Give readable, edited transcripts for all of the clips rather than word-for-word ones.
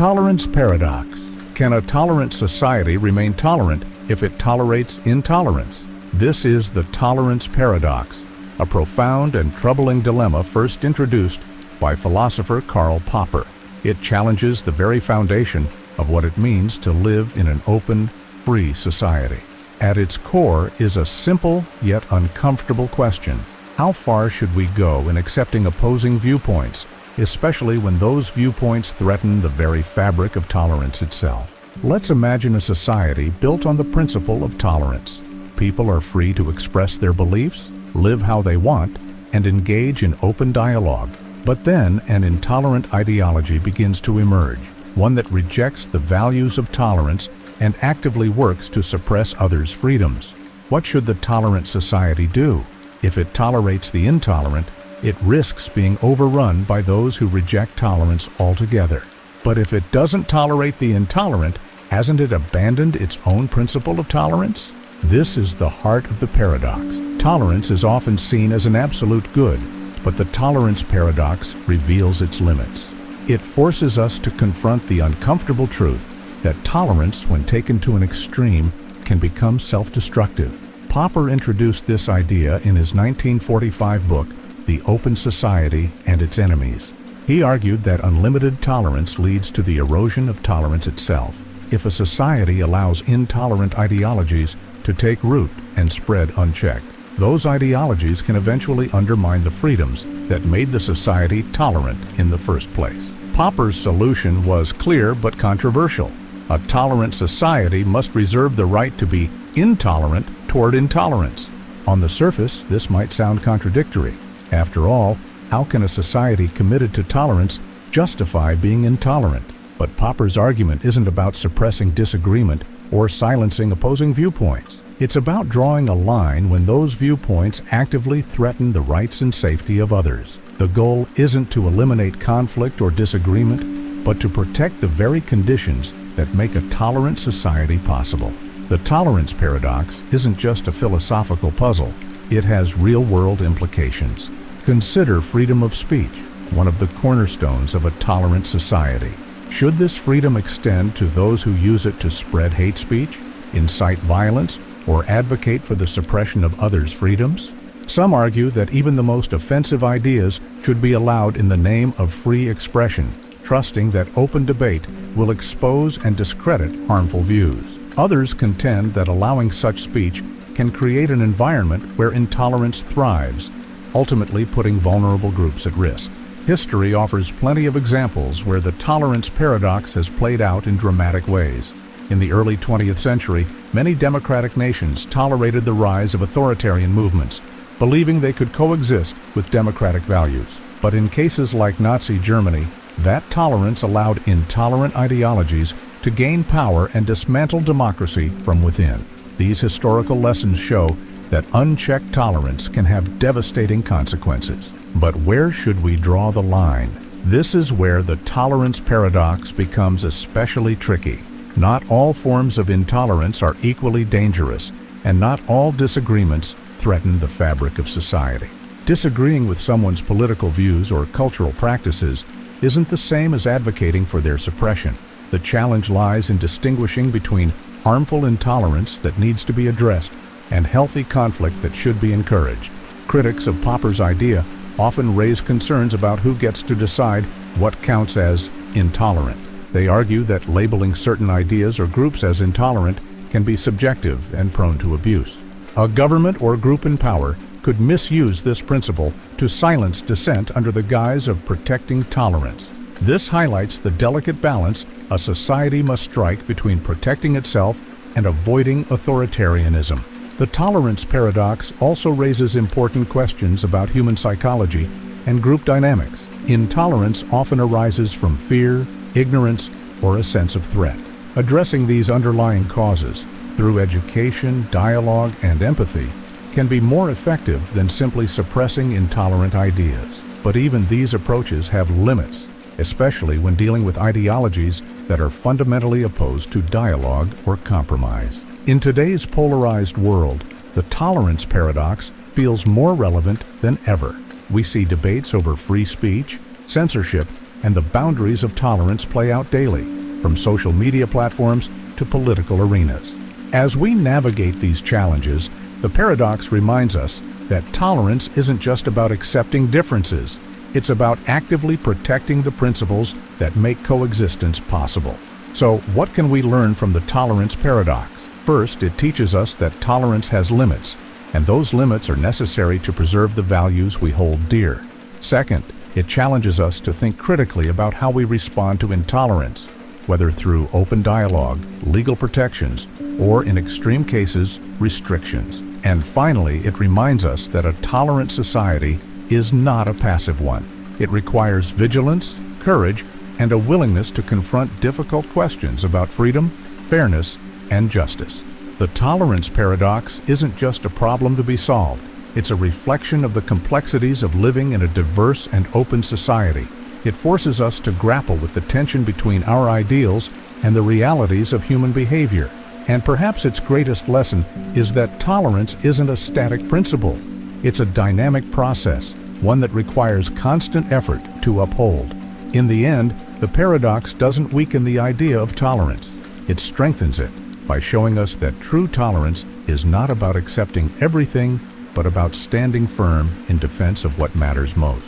Tolerance Paradox. Can a tolerant society remain tolerant if it tolerates intolerance? This is the Tolerance Paradox, a profound and troubling dilemma first introduced by philosopher Karl Popper. It challenges the very foundation of what it means to live in an open, free society. At its core is a simple yet uncomfortable question. How far should we go in accepting opposing viewpoints, especially when those viewpoints threaten the very fabric of tolerance itself? Let's imagine a society built on the principle of tolerance. People are free to express their beliefs, live how they want, and engage in open dialogue. But then an intolerant ideology begins to emerge, one that rejects the values of tolerance and actively works to suppress others' freedoms. What should the tolerant society do? If it tolerates the intolerant, it risks being overrun by those who reject tolerance altogether. But if it doesn't tolerate the intolerant, hasn't it abandoned its own principle of tolerance? This is the heart of the paradox. Tolerance is often seen as an absolute good, but the tolerance paradox reveals its limits. It forces us to confront the uncomfortable truth that tolerance, when taken to an extreme, can become self-destructive. Popper introduced this idea in his 1945 book, The Open Society and Its Enemies. He argued that unlimited tolerance leads to the erosion of tolerance itself. If a society allows intolerant ideologies to take root and spread unchecked, those ideologies can eventually undermine the freedoms that made the society tolerant in the first place. Popper's solution was clear but controversial. A tolerant society must reserve the right to be intolerant toward intolerance. On the surface, this might sound contradictory. After all, how can a society committed to tolerance justify being intolerant? But Popper's argument isn't about suppressing disagreement or silencing opposing viewpoints. It's about drawing a line when those viewpoints actively threaten the rights and safety of others. The goal isn't to eliminate conflict or disagreement, but to protect the very conditions that make a tolerant society possible. The tolerance paradox isn't just a philosophical puzzle. It has real-world implications. Consider freedom of speech, one of the cornerstones of a tolerant society. Should this freedom extend to those who use it to spread hate speech, incite violence, or advocate for the suppression of others' freedoms? Some argue that even the most offensive ideas should be allowed in the name of free expression, trusting that open debate will expose and discredit harmful views. Others contend that allowing such speech can create an environment where intolerance thrives, ultimately putting vulnerable groups at risk. History offers plenty of examples where the tolerance paradox has played out in dramatic ways. In the early 20th century, many democratic nations tolerated the rise of authoritarian movements, believing they could coexist with democratic values. But in cases like Nazi Germany, that tolerance allowed intolerant ideologies to gain power and dismantle democracy from within. These historical lessons show that unchecked tolerance can have devastating consequences. But where should we draw the line? This is where the tolerance paradox becomes especially tricky. Not all forms of intolerance are equally dangerous, and not all disagreements threaten the fabric of society. Disagreeing with someone's political views or cultural practices isn't the same as advocating for their suppression. The challenge lies in distinguishing between harmful intolerance that needs to be addressed and healthy conflict that should be encouraged. Critics of Popper's idea often raise concerns about who gets to decide what counts as intolerant. They argue that labeling certain ideas or groups as intolerant can be subjective and prone to abuse. A government or group in power could misuse this principle to silence dissent under the guise of protecting tolerance. This highlights the delicate balance a society must strike between protecting itself and avoiding authoritarianism. The tolerance paradox also raises important questions about human psychology and group dynamics. Intolerance often arises from fear, ignorance, or a sense of threat. Addressing these underlying causes through education, dialogue, and empathy can be more effective than simply suppressing intolerant ideas. But even these approaches have limits, especially when dealing with ideologies that are fundamentally opposed to dialogue or compromise. In today's polarized world, the tolerance paradox feels more relevant than ever. We see debates over free speech, censorship, and the boundaries of tolerance play out daily, from social media platforms to political arenas. As we navigate these challenges, the paradox reminds us that tolerance isn't just about accepting differences. It's about actively protecting the principles that make coexistence possible. So, what can we learn from the tolerance paradox? First, it teaches us that tolerance has limits, and those limits are necessary to preserve the values we hold dear. Second, it challenges us to think critically about how we respond to intolerance, whether through open dialogue, legal protections, or in extreme cases, restrictions. And finally, it reminds us that a tolerant society is not a passive one. It requires vigilance, courage, and a willingness to confront difficult questions about freedom, fairness, and justice. The tolerance paradox isn't just a problem to be solved. It's a reflection of the complexities of living in a diverse and open society. It forces us to grapple with the tension between our ideals and the realities of human behavior. And perhaps its greatest lesson is that tolerance isn't a static principle. It's a dynamic process, one that requires constant effort to uphold. In the end, the paradox doesn't weaken the idea of tolerance. It strengthens it by showing us that true tolerance is not about accepting everything, but about standing firm in defense of what matters most.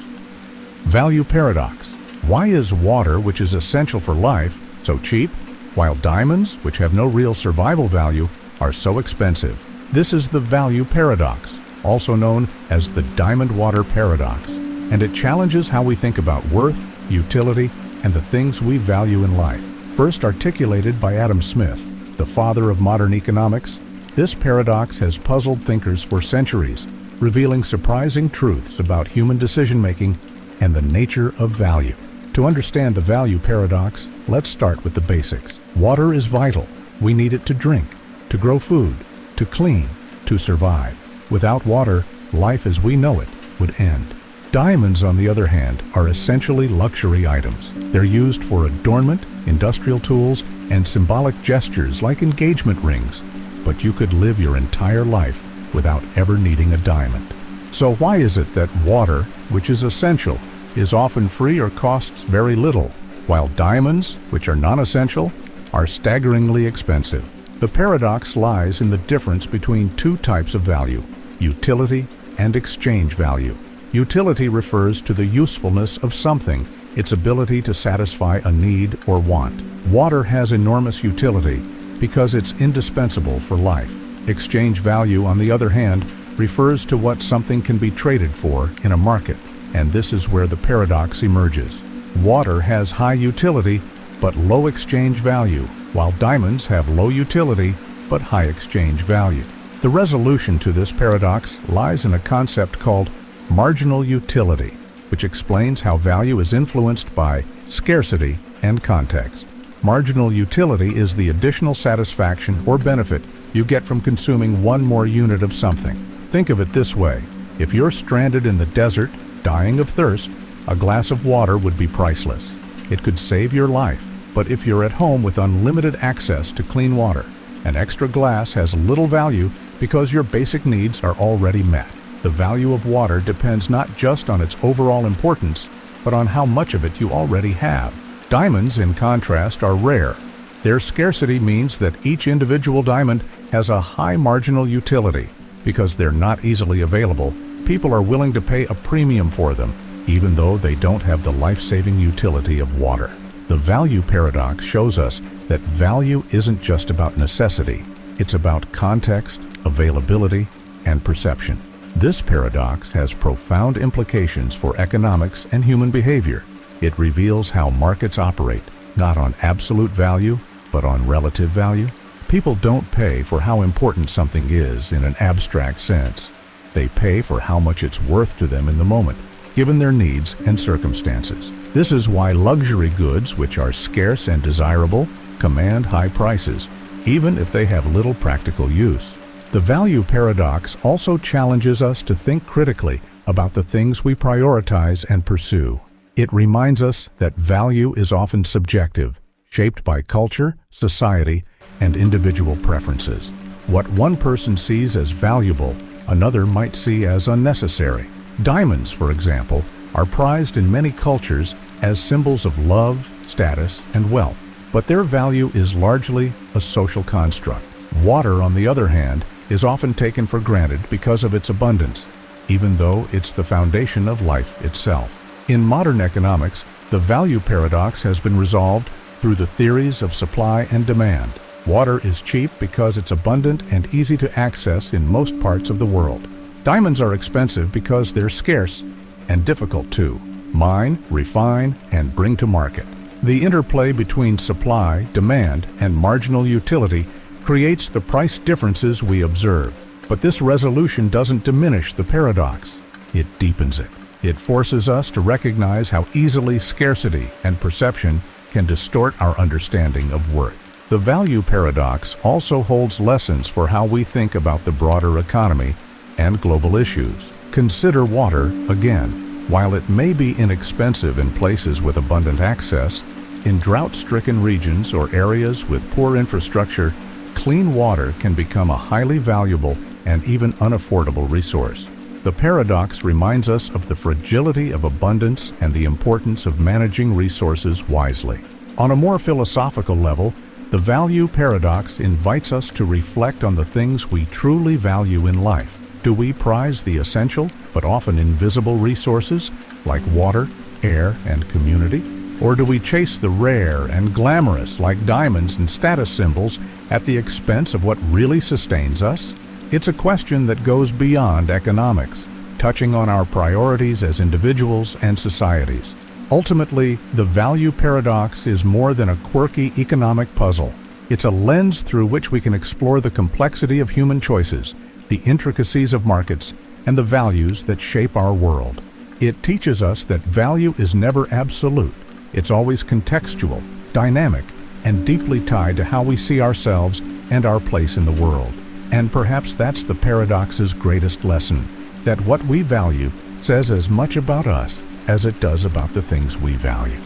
Value paradox. Why is water, which is essential for life, so cheap, while diamonds, which have no real survival value, are so expensive? This is the value paradox, also known as the diamond water paradox, and it challenges how we think about worth, utility, and the things we value in life. First articulated by Adam Smith, the father of modern economics, this paradox has puzzled thinkers for centuries, revealing surprising truths about human decision-making and the nature of value. To understand the value paradox, let's start with the basics. Water is vital. We need it to drink, to grow food, to clean, to survive. Without water, life as we know it would end. Diamonds, on the other hand, are essentially luxury items. They're used for adornment, industrial tools, and symbolic gestures like engagement rings. But you could live your entire life without ever needing a diamond. So why is it that water, which is essential, is often free or costs very little, while diamonds, which are non-essential, are staggeringly expensive? The paradox lies in the difference between two types of value: utility and exchange value. Utility refers to the usefulness of something, its ability to satisfy a need or want. Water has enormous utility because it's indispensable for life. Exchange value, on the other hand, refers to what something can be traded for in a market, and this is where the paradox emerges. Water has high utility but low exchange value, while diamonds have low utility but high exchange value. The resolution to this paradox lies in a concept called marginal utility, which explains how value is influenced by scarcity and context. Marginal utility is the additional satisfaction or benefit you get from consuming one more unit of something. Think of it this way: if you're stranded in the desert, dying of thirst, a glass of water would be priceless. It could save your life, but if you're at home with unlimited access to clean water, an extra glass has little value because your basic needs are already met. The value of water depends not just on its overall importance, but on how much of it you already have. Diamonds, in contrast, are rare. Their scarcity means that each individual diamond has a high marginal utility. Because they're not easily available, people are willing to pay a premium for them, even though they don't have the life-saving utility of water. The value paradox shows us that value isn't just about necessity. It's about context, availability, and perception. This paradox has profound implications for economics and human behavior. It reveals how markets operate, not on absolute value, but on relative value. People don't pay for how important something is in an abstract sense. They pay for how much it's worth to them in the moment, given their needs and circumstances. This is why luxury goods, which are scarce and desirable, command high prices, even if they have little practical use. The value paradox also challenges us to think critically about the things we prioritize and pursue. It reminds us that value is often subjective, shaped by culture, society, and individual preferences. What one person sees as valuable, another might see as unnecessary. Diamonds, for example, are prized in many cultures as symbols of love, status, and wealth, but their value is largely a social construct. Water, on the other hand, is often taken for granted because of its abundance, even though it's the foundation of life itself. In modern economics, the value paradox has been resolved through the theories of supply and demand. Water is cheap because it's abundant and easy to access in most parts of the world. Diamonds are expensive because they're scarce and difficult to mine, refine, and bring to market. The interplay between supply, demand, and marginal utility creates the price differences we observe. But this resolution doesn't diminish the paradox, it deepens it. It forces us to recognize how easily scarcity and perception can distort our understanding of worth. The value paradox also holds lessons for how we think about the broader economy and global issues. Consider water again. While it may be inexpensive in places with abundant access, in drought-stricken regions or areas with poor infrastructure, clean water can become a highly valuable and even unaffordable resource. The paradox reminds us of the fragility of abundance and the importance of managing resources wisely. On a more philosophical level, the value paradox invites us to reflect on the things we truly value in life. Do we prize the essential but often invisible resources like water, air, and community? Or do we chase the rare and glamorous like diamonds and status symbols at the expense of what really sustains us? It's a question that goes beyond economics, touching on our priorities as individuals and societies. Ultimately, the value paradox is more than a quirky economic puzzle. It's a lens through which we can explore the complexity of human choices, the intricacies of markets, and the values that shape our world. It teaches us that value is never absolute. It's always contextual, dynamic, and deeply tied to how we see ourselves and our place in the world. And perhaps that's the paradox's greatest lesson, that what we value says as much about us as it does about the things we value.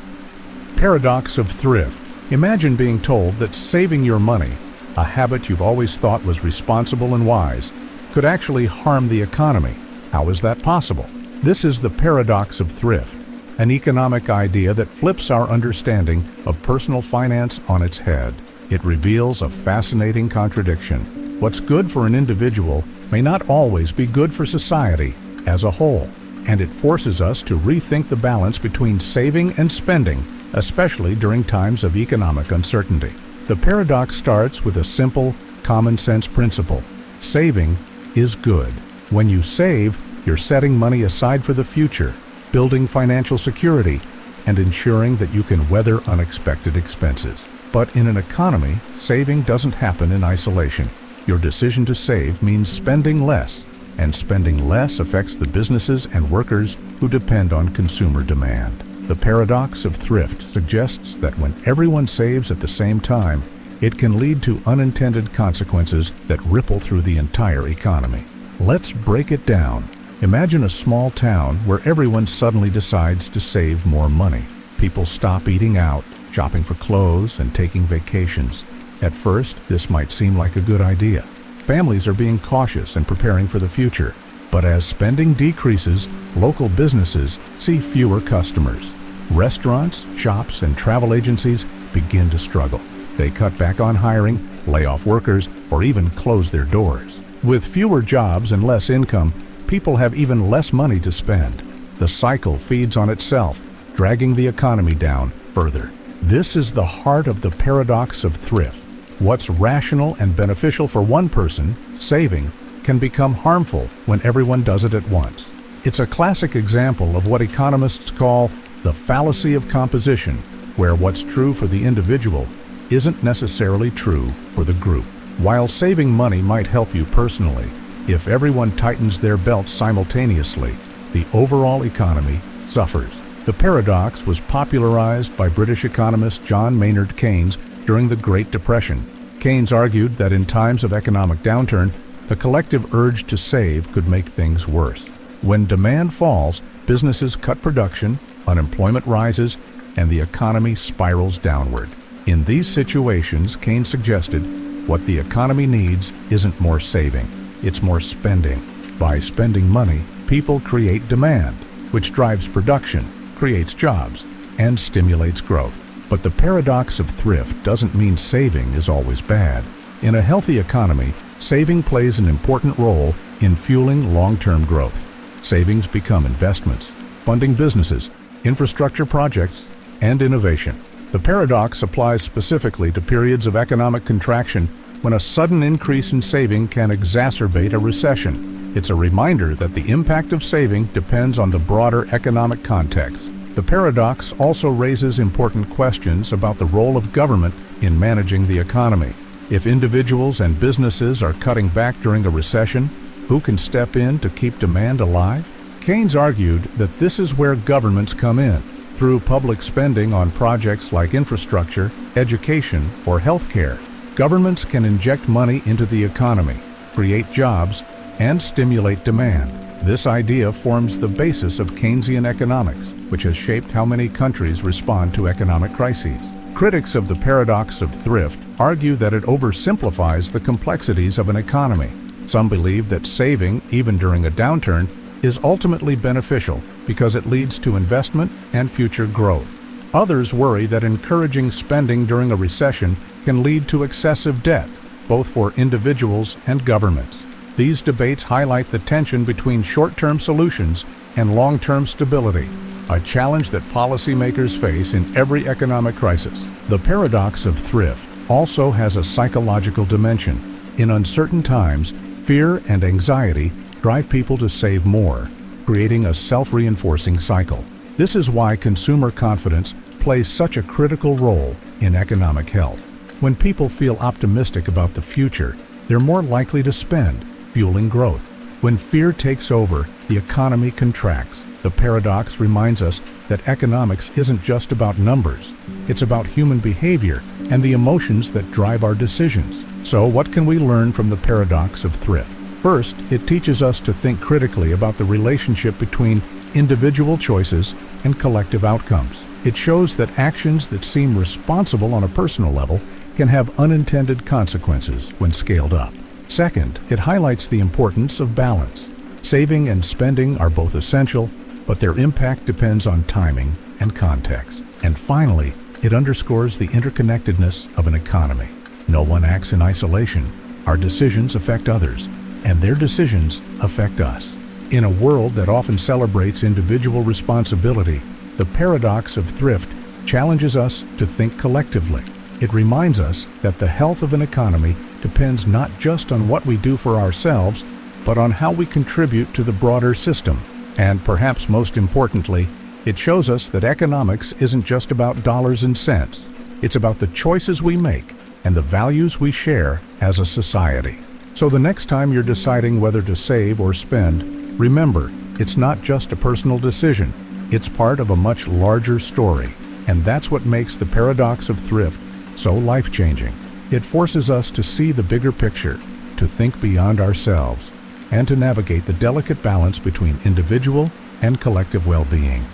Paradox of thrift. Imagine being told that saving your money, a habit you've always thought was responsible and wise, could actually harm the economy. How is that possible? This is the paradox of thrift, an economic idea that flips our understanding of personal finance on its head. It reveals a fascinating contradiction. What's good for an individual may not always be good for society as a whole, and it forces us to rethink the balance between saving and spending, especially during times of economic uncertainty. The paradox starts with a simple, common-sense principle. Saving is good. When you save, you're setting money aside for the future, building financial security, and ensuring that you can weather unexpected expenses. But in an economy, saving doesn't happen in isolation. Your decision to save means spending less, and spending less affects the businesses and workers who depend on consumer demand. The paradox of thrift suggests that when everyone saves at the same time, it can lead to unintended consequences that ripple through the entire economy. Let's break it down. Imagine a small town where everyone suddenly decides to save more money. People stop eating out, shopping for clothes, and taking vacations. At first, this might seem like a good idea. Families are being cautious and preparing for the future. But as spending decreases, local businesses see fewer customers. Restaurants, shops, and travel agencies begin to struggle. They cut back on hiring, lay off workers, or even close their doors. With fewer jobs and less income, people have even less money to spend. The cycle feeds on itself, dragging the economy down further. This is the heart of the paradox of thrift. What's rational and beneficial for one person, saving, can become harmful when everyone does it at once. It's a classic example of what economists call the fallacy of composition, where what's true for the individual isn't necessarily true for the group. While saving money might help you personally, if everyone tightens their belts simultaneously, the overall economy suffers. The paradox was popularized by British economist John Maynard Keynes during the Great Depression. Keynes argued that in times of economic downturn, the collective urge to save could make things worse. When demand falls, businesses cut production, unemployment rises, and the economy spirals downward. In these situations, Keynes suggested, what the economy needs isn't more saving, it's more spending. By spending money, people create demand, which drives production, creates jobs, and stimulates growth. But the paradox of thrift doesn't mean saving is always bad. In a healthy economy, saving plays an important role in fueling long-term growth. Savings become investments, funding businesses, infrastructure projects, and innovation. The paradox applies specifically to periods of economic contraction when a sudden increase in saving can exacerbate a recession. It's a reminder that the impact of saving depends on the broader economic context. The paradox also raises important questions about the role of government in managing the economy. If individuals and businesses are cutting back during a recession, who can step in to keep demand alive? Keynes argued that this is where governments come in, through public spending on projects like infrastructure, education, or healthcare. Governments can inject money into the economy, create jobs, and stimulate demand. This idea forms the basis of Keynesian economics, which has shaped how many countries respond to economic crises. Critics of the paradox of thrift argue that it oversimplifies the complexities of an economy. Some believe that saving, even during a downturn, is ultimately beneficial because it leads to investment and future growth. Others worry that encouraging spending during a recession can lead to excessive debt, both for individuals and governments. These debates highlight the tension between short-term solutions and long-term stability, a challenge that policymakers face in every economic crisis. The paradox of thrift also has a psychological dimension. In uncertain times, fear and anxiety drive people to save more, creating a self-reinforcing cycle. This is why consumer confidence plays such a critical role in economic health. When people feel optimistic about the future, they're more likely to spend, fueling growth. When fear takes over, the economy contracts. The paradox reminds us that economics isn't just about numbers. It's about human behavior and the emotions that drive our decisions. So what can we learn from the paradox of thrift? First, it teaches us to think critically about the relationship between individual choices and collective outcomes. It shows that actions that seem responsible on a personal level can have unintended consequences when scaled up. Second, it highlights the importance of balance. Saving and spending are both essential, but their impact depends on timing and context. And finally, it underscores the interconnectedness of an economy. No one acts in isolation. Our decisions affect others, and their decisions affect us. In a world that often celebrates individual responsibility, the paradox of thrift challenges us to think collectively. It reminds us that the health of an economy depends not just on what we do for ourselves, but on how we contribute to the broader system. And perhaps most importantly, it shows us that economics isn't just about dollars and cents. It's about the choices we make and the values we share as a society. So the next time you're deciding whether to save or spend, remember, it's not just a personal decision. It's part of a much larger story. And that's what makes the paradox of thrift so life-changing. It forces us to see the bigger picture, to think beyond ourselves, and to navigate the delicate balance between individual and collective well-being.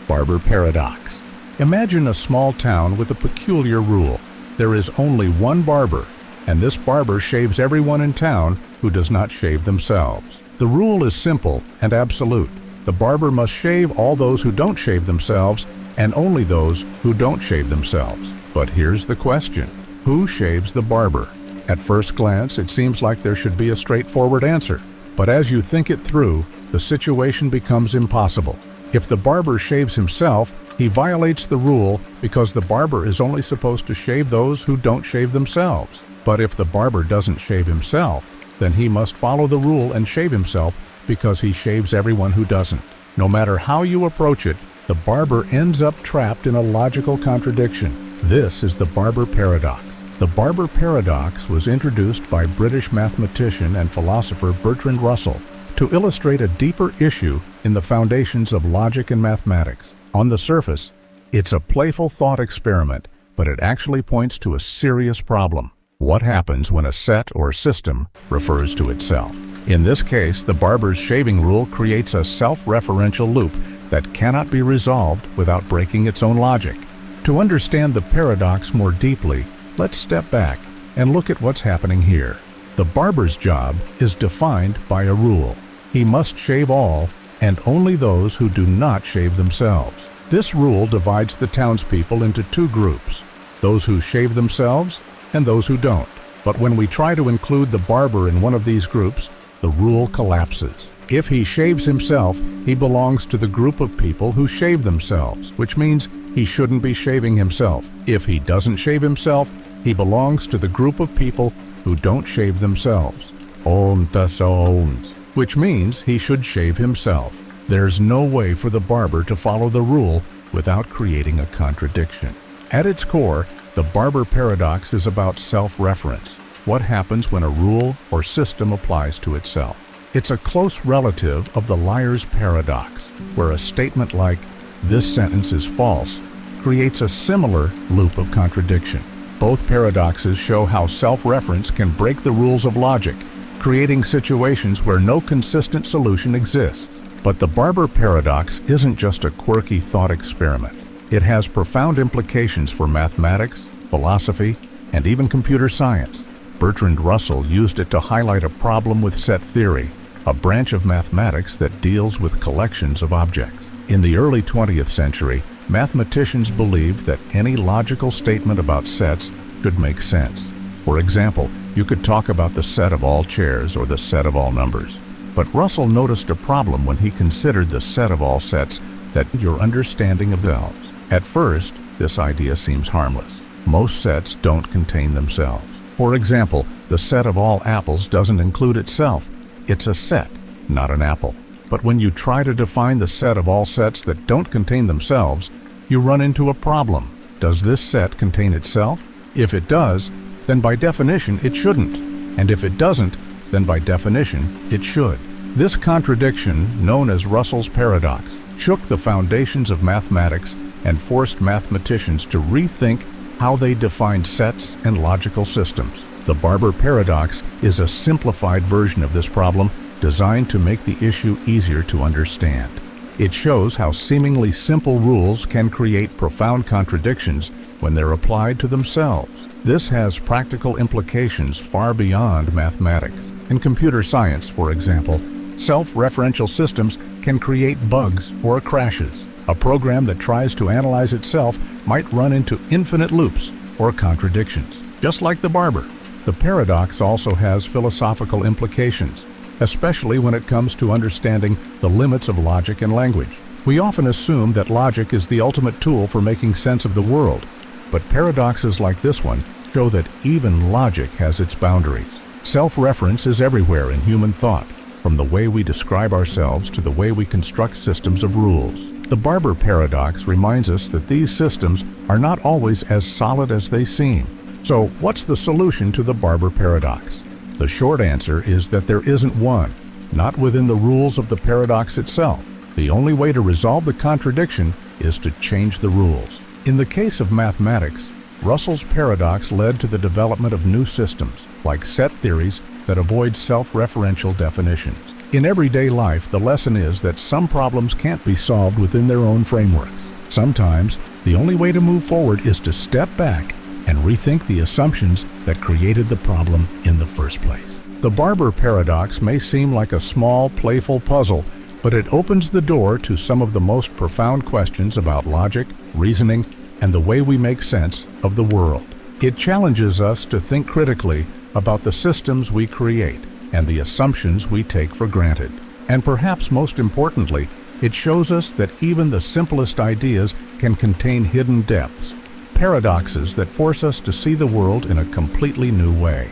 Barber Paradox. Imagine a small town with a peculiar rule. There is only one barber, and this barber shaves everyone in town who does not shave themselves. The rule is simple and absolute. The barber must shave all those who don't shave themselves and only those who don't shave themselves. But here's the question: who shaves the barber? At first glance, it seems like there should be a straightforward answer. But as you think it through, the situation becomes impossible. If the barber shaves himself, he violates the rule because the barber is only supposed to shave those who don't shave themselves. But if the barber doesn't shave himself, then he must follow the rule and shave himself because he shaves everyone who doesn't. No matter how you approach it, the barber ends up trapped in a logical contradiction. This is the Barber Paradox. The Barber Paradox was introduced by British mathematician and philosopher Bertrand Russell to illustrate a deeper issue in the foundations of logic and mathematics. On the surface, it's a playful thought experiment, but it actually points to a serious problem. What happens when a set or system refers to itself? In this case, the barber's shaving rule creates a self-referential loop that cannot be resolved without breaking its own logic. To understand the paradox more deeply, let's step back and look at what's happening here. The barber's job is defined by a rule. He must shave all and only those who do not shave themselves. This rule divides the townspeople into two groups, those who shave themselves and those who don't. But when we try to include the barber in one of these groups, the rule collapses. If he shaves himself, he belongs to the group of people who shave themselves, which means he shouldn't be shaving himself. If he doesn't shave himself, he belongs to the group of people who don't shave themselves, which means he should shave himself. There's no way for the barber to follow the rule without creating a contradiction. At its core, the Barber Paradox is about self-reference. What happens when a rule or system applies to itself? It's a close relative of the liar's paradox, where a statement like, "This sentence is false," creates a similar loop of contradiction. Both paradoxes show how self-reference can break the rules of logic, creating situations where no consistent solution exists. But the Barber Paradox isn't just a quirky thought experiment. It has profound implications for mathematics, philosophy, and even computer science. Bertrand Russell used it to highlight a problem with set theory, a branch of mathematics that deals with collections of objects. In the early 20th century, mathematicians believed that any logical statement about sets should make sense. For example, you could talk about the set of all chairs or the set of all numbers. But Russell noticed a problem when he considered the set of all sets, that your understanding of themselves. At first, this idea seems harmless. Most sets don't contain themselves. For example, the set of all apples doesn't include itself. It's a set, not an apple. But when you try to define the set of all sets that don't contain themselves, you run into a problem. Does this set contain itself? If it does, then by definition it shouldn't. And if it doesn't, then by definition it should. This contradiction, known as Russell's paradox, shook the foundations of mathematics and forced mathematicians to rethink how they defined sets and logical systems. The Barber Paradox is a simplified version of this problem, designed to make the issue easier to understand. It shows how seemingly simple rules can create profound contradictions when they're applied to themselves. This has practical implications far beyond mathematics. In computer science, for example, self-referential systems can create bugs or crashes. A program that tries to analyze itself might run into infinite loops or contradictions, just like the barber. The paradox also has philosophical implications, especially when it comes to understanding the limits of logic and language. We often assume that logic is the ultimate tool for making sense of the world, but paradoxes like this one show that even logic has its boundaries. Self-reference is everywhere in human thought, from the way we describe ourselves to the way we construct systems of rules. The Barber Paradox reminds us that these systems are not always as solid as they seem. So, what's the solution to the Barber Paradox? The short answer is that there isn't one, not within the rules of the paradox itself. The only way to resolve the contradiction is to change the rules. In the case of mathematics, Russell's paradox led to the development of new systems, like set theories that avoid self-referential definitions. In everyday life, the lesson is that some problems can't be solved within their own frameworks. Sometimes, the only way to move forward is to step back and rethink the assumptions that created the problem in the first place. The Barber Paradox may seem like a small, playful puzzle, but it opens the door to some of the most profound questions about logic, reasoning, and the way we make sense of the world. It challenges us to think critically about the systems we create and the assumptions we take for granted. And perhaps most importantly, it shows us that even the simplest ideas can contain hidden depths, paradoxes that force us to see the world in a completely new way.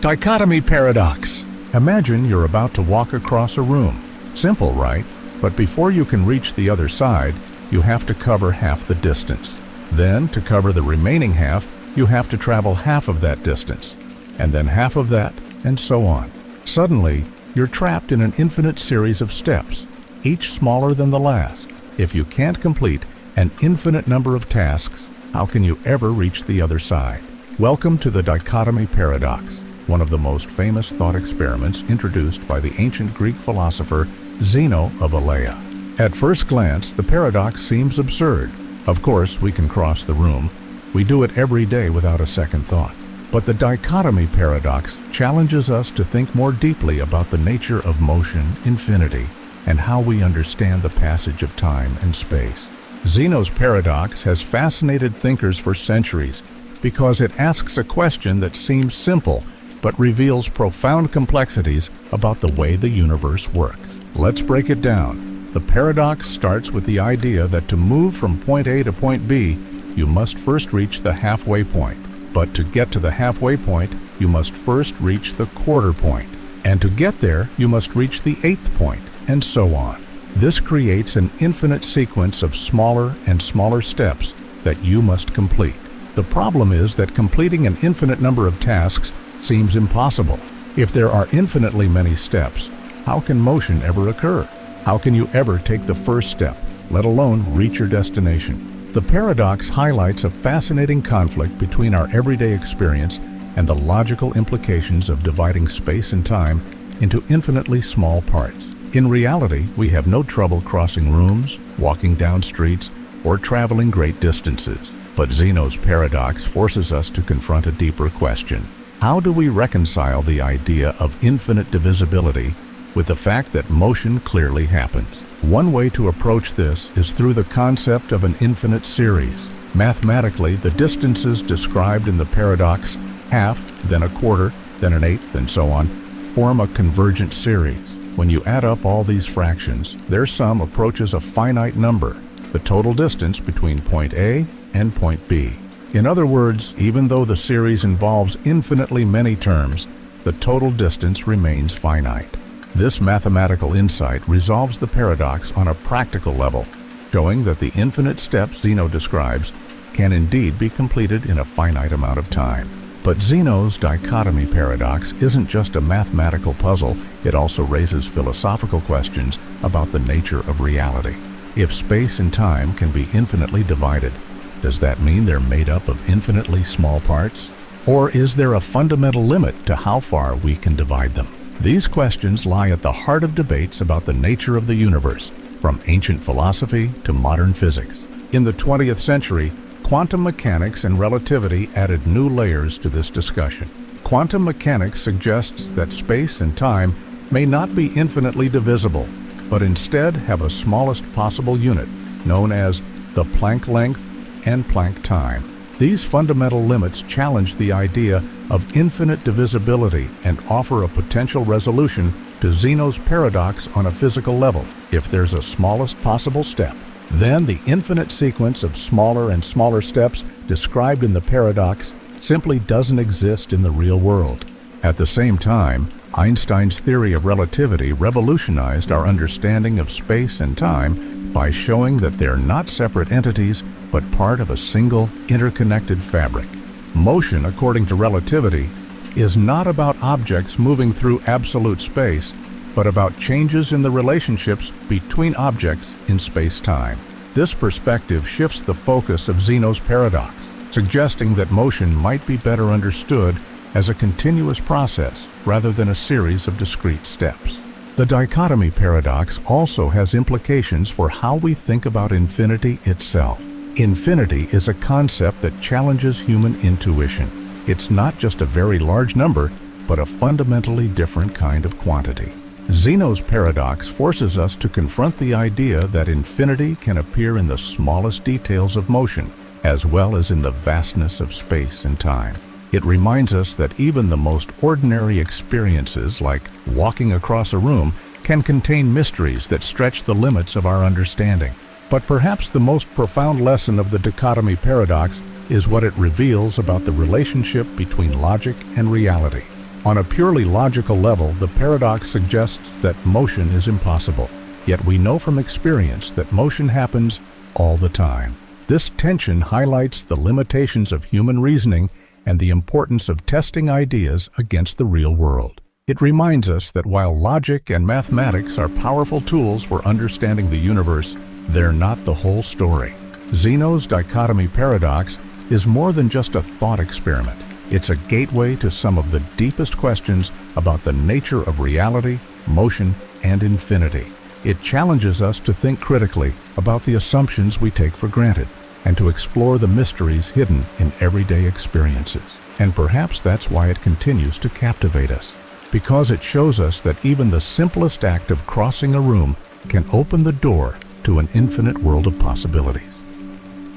Dichotomy Paradox. Imagine you're about to walk across a room. Simple, right? But before you can reach the other side, you have to cover half the distance. Then, to cover the remaining half, you have to travel half of that distance, and then half of that, and so on. Suddenly, you're trapped in an infinite series of steps, each smaller than the last. If you can't complete an infinite number of tasks, how can you ever reach the other side? Welcome to the Dichotomy Paradox, one of the most famous thought experiments introduced by the ancient Greek philosopher Zeno of Elea. At first glance, the paradox seems absurd. Of course, we can cross the room. We do it every day without a second thought. But the Dichotomy Paradox challenges us to think more deeply about the nature of motion, infinity, and how we understand the passage of time and space. Zeno's paradox has fascinated thinkers for centuries because it asks a question that seems simple but reveals profound complexities about the way the universe works. Let's break it down. The paradox starts with the idea that to move from point A to point B, you must first reach the halfway point. But to get to the halfway point, you must first reach the quarter point. And to get there, you must reach the eighth point, and so on. This creates an infinite sequence of smaller and smaller steps that you must complete. The problem is that completing an infinite number of tasks seems impossible. If there are infinitely many steps, how can motion ever occur? How can you ever take the first step, let alone reach your destination? The paradox highlights a fascinating conflict between our everyday experience and the logical implications of dividing space and time into infinitely small parts. In reality, we have no trouble crossing rooms, walking down streets, or traveling great distances. But Zeno's paradox forces us to confront a deeper question. How do we reconcile the idea of infinite divisibility with the fact that motion clearly happens? One way to approach this is through the concept of an infinite series. Mathematically, the distances described in the paradox, half, then a quarter, then an eighth, and so on, form a convergent series. When you add up all these fractions, their sum approaches a finite number, the total distance between point A and point B. In other words, even though the series involves infinitely many terms, the total distance remains finite. This mathematical insight resolves the paradox on a practical level, showing that the infinite steps Zeno describes can indeed be completed in a finite amount of time. But Zeno's Dichotomy Paradox isn't just a mathematical puzzle, it also raises philosophical questions about the nature of reality. If space and time can be infinitely divided, does that mean they're made up of infinitely small parts? Or is there a fundamental limit to how far we can divide them? These questions lie at the heart of debates about the nature of the universe, from ancient philosophy to modern physics. In the 20th century, quantum mechanics and relativity added new layers to this discussion. Quantum mechanics suggests that space and time may not be infinitely divisible, but instead have a smallest possible unit, known as the Planck length and Planck time. These fundamental limits challenge the idea of infinite divisibility and offer a potential resolution to Zeno's paradox on a physical level. If there's a smallest possible step, then the infinite sequence of smaller and smaller steps described in the paradox simply doesn't exist in the real world. At the same time, Einstein's theory of relativity revolutionized our understanding of space and time by showing that they're not separate entities, but part of a single, interconnected fabric. Motion, according to relativity, is not about objects moving through absolute space, but about changes in the relationships between objects in space-time. This perspective shifts the focus of Zeno's paradox, suggesting that motion might be better understood as a continuous process rather than a series of discrete steps. The Dichotomy Paradox also has implications for how we think about infinity itself. Infinity is a concept that challenges human intuition. It's not just a very large number, but a fundamentally different kind of quantity. Zeno's paradox forces us to confront the idea that infinity can appear in the smallest details of motion, as well as in the vastness of space and time. It reminds us that even the most ordinary experiences, like walking across a room, can contain mysteries that stretch the limits of our understanding. But perhaps the most profound lesson of the Dichotomy Paradox is what it reveals about the relationship between logic and reality. On a purely logical level, the paradox suggests that motion is impossible, yet we know from experience that motion happens all the time. This tension highlights the limitations of human reasoning and the importance of testing ideas against the real world. It reminds us that while logic and mathematics are powerful tools for understanding the universe, they're not the whole story. Zeno's Dichotomy Paradox is more than just a thought experiment. It's a gateway to some of the deepest questions about the nature of reality, motion, and infinity. It challenges us to think critically about the assumptions we take for granted and to explore the mysteries hidden in everyday experiences. And perhaps that's why it continues to captivate us, because it shows us that even the simplest act of crossing a room can open the door to an infinite world of possibilities.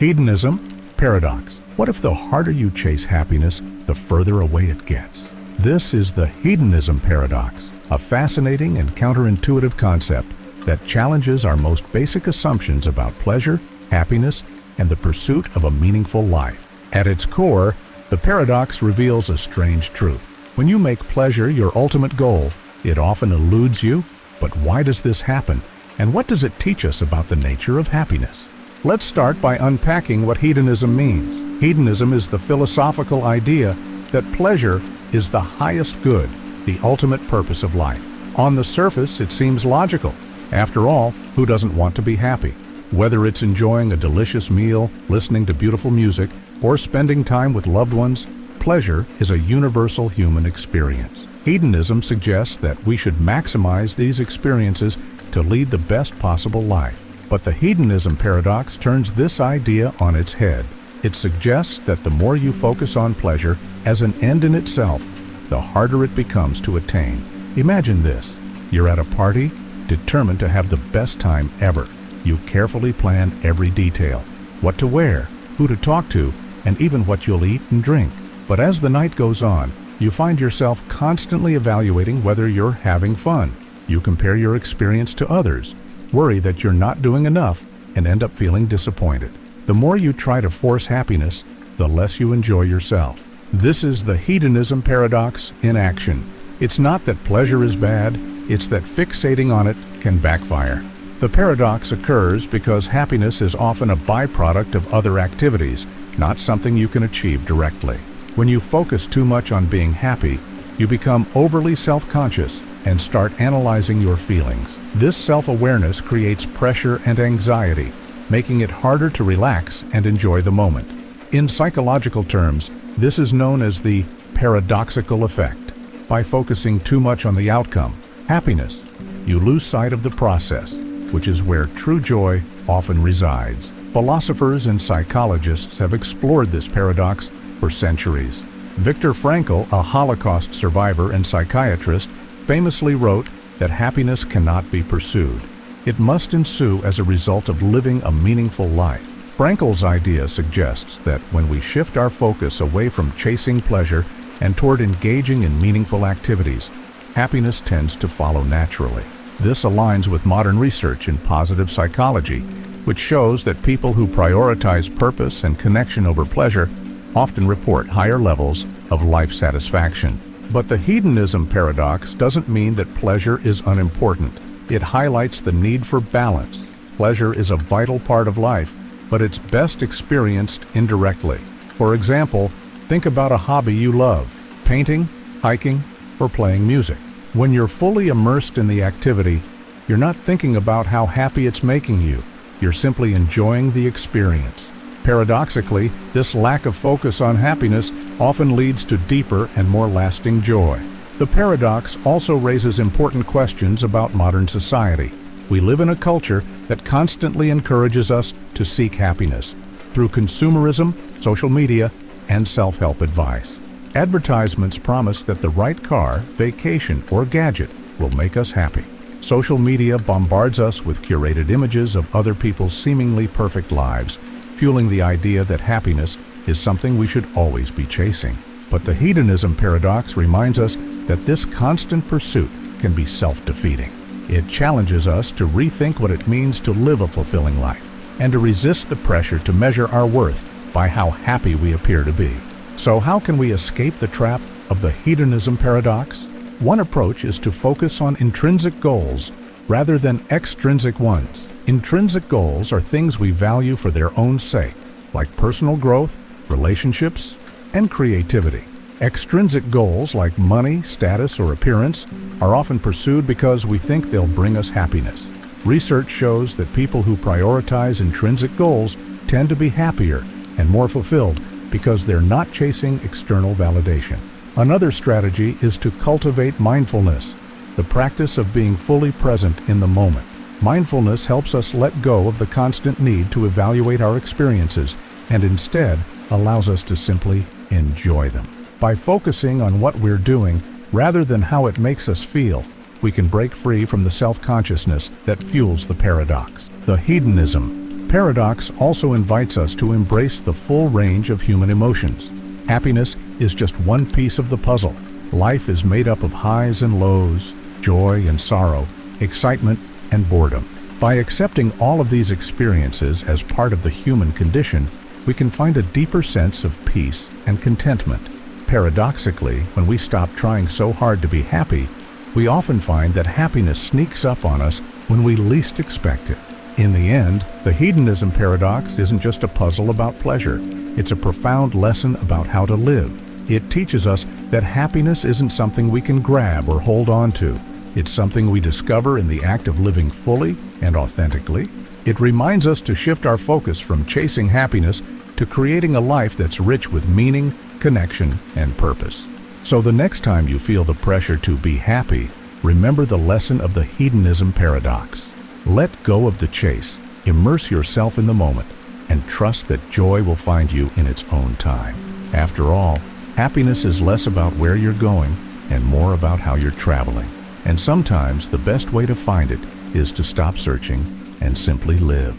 Hedonism Paradox. What if the harder you chase happiness, the further away it gets? This is the Hedonism Paradox, a fascinating and counterintuitive concept that challenges our most basic assumptions about pleasure, happiness, and the pursuit of a meaningful life. At its core, the paradox reveals a strange truth. When you make pleasure your ultimate goal, it often eludes you. But why does this happen? And what does it teach us about the nature of happiness? Let's start by unpacking what hedonism means. Hedonism is the philosophical idea that pleasure is the highest good, the ultimate purpose of life. On the surface, it seems logical. After all, who doesn't want to be happy? Whether it's enjoying a delicious meal, listening to beautiful music, or spending time with loved ones, pleasure is a universal human experience. Hedonism suggests that we should maximize these experiences to lead the best possible life. But the hedonism paradox turns this idea on its head. It suggests that the more you focus on pleasure as an end in itself, the harder it becomes to attain. Imagine this. You're at a party, determined to have the best time ever. You carefully plan every detail, what to wear, who to talk to, and even what you'll eat and drink. But as the night goes on, you find yourself constantly evaluating whether you're having fun. You compare your experience to others, worry that you're not doing enough, and end up feeling disappointed. The more you try to force happiness, the less you enjoy yourself. This is the hedonism paradox in action. It's not that pleasure is bad, it's that fixating on it can backfire. The paradox occurs because happiness is often a byproduct of other activities, not something you can achieve directly. When you focus too much on being happy, you become overly self-conscious and start analyzing your feelings. This self-awareness creates pressure and anxiety, making it harder to relax and enjoy the moment. In psychological terms, this is known as the paradoxical effect. By focusing too much on the outcome, happiness, you lose sight of the process, which is where true joy often resides. Philosophers and psychologists have explored this paradox for centuries. Viktor Frankl, a Holocaust survivor and psychiatrist, famously wrote that happiness cannot be pursued. It must ensue as a result of living a meaningful life. Frankl's idea suggests that when we shift our focus away from chasing pleasure and toward engaging in meaningful activities, happiness tends to follow naturally. This aligns with modern research in positive psychology, which shows that people who prioritize purpose and connection over pleasure often report higher levels of life satisfaction. But the hedonism paradox doesn't mean that pleasure is unimportant. It highlights the need for balance. Pleasure is a vital part of life, but it's best experienced indirectly. For example, think about a hobby you love: painting, hiking, or playing music. When you're fully immersed in the activity, you're not thinking about how happy it's making you. You're simply enjoying the experience. Paradoxically, this lack of focus on happiness often leads to deeper and more lasting joy. The paradox also raises important questions about modern society. We live in a culture that constantly encourages us to seek happiness through consumerism, social media, and self-help advice. Advertisements promise that the right car, vacation, or gadget will make us happy. Social media bombards us with curated images of other people's seemingly perfect lives, fueling the idea that happiness is something we should always be chasing. But the hedonism paradox reminds us that this constant pursuit can be self-defeating. It challenges us to rethink what it means to live a fulfilling life and to resist the pressure to measure our worth by how happy we appear to be. So how can we escape the trap of the hedonism paradox? One approach is to focus on intrinsic goals rather than extrinsic ones. Intrinsic goals are things we value for their own sake, like personal growth, relationships, and creativity. Extrinsic goals like money, status, or appearance are often pursued because we think they'll bring us happiness. Research shows that people who prioritize intrinsic goals tend to be happier and more fulfilled because they're not chasing external validation. Another strategy is to cultivate mindfulness, the practice of being fully present in the moment. Mindfulness helps us let go of the constant need to evaluate our experiences and instead allows us to simply enjoy them. By focusing on what we're doing rather than how it makes us feel, we can break free from the self-consciousness that fuels the paradox. The hedonism paradox also invites us to embrace the full range of human emotions. Happiness is just one piece of the puzzle. Life is made up of highs and lows, joy and sorrow, excitement and boredom. By accepting all of these experiences as part of the human condition, we can find a deeper sense of peace and contentment. Paradoxically, when we stop trying so hard to be happy, we often find that happiness sneaks up on us when we least expect it. In the end, the Hedonism Paradox isn't just a puzzle about pleasure. It's a profound lesson about how to live. It teaches us that happiness isn't something we can grab or hold on to. It's something we discover in the act of living fully and authentically. It reminds us to shift our focus from chasing happiness to creating a life that's rich with meaning, connection, and purpose. So the next time you feel the pressure to be happy, remember the lesson of the Hedonism Paradox. Let go of the chase, immerse yourself in the moment, and trust that joy will find you in its own time. After all, happiness is less about where you're going and more about how you're traveling. And sometimes the best way to find it is to stop searching and simply live.